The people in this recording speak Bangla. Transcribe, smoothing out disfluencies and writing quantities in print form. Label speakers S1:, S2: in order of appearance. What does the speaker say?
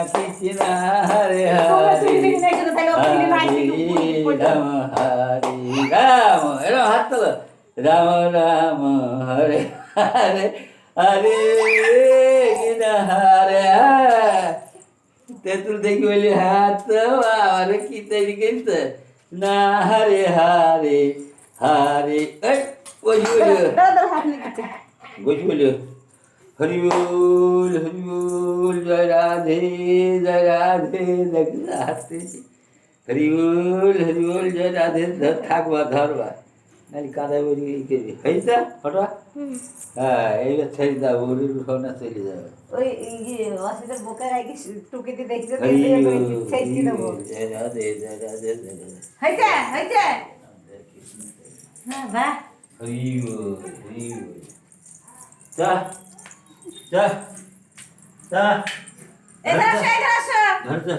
S1: কৃষ্ণ হরে হরে হরে রাম এরকম হাত তোলো রাম রাম হরে হরে হরে কৃষ্ণ হরে তেঁতুল দেখি বলি হাত আরে কি তৈরি করছে না হরে হরে হরে বসি বলি বসি বলি হরি বল জয় রাধে দেখ হাসতে হরি বল জয় রাধে থাকবা ধরবা নাহলে কাদায় বলি করবি হয়েছে ফটো হ্যাঁ এইবার ছেড়ে দাও বলির সোনা চলে যাবে
S2: ওই অসুবিধার বোকা রাখি টুকিতে দেখতে
S1: হরি
S2: ছেড়ে দেবো
S1: জয় রাধে জয় রাধে জয় রাধে
S2: হয়েছে হ্যাঁ বাহ
S1: হরি বল যা যা যা
S2: এবার আসো
S1: ধর যা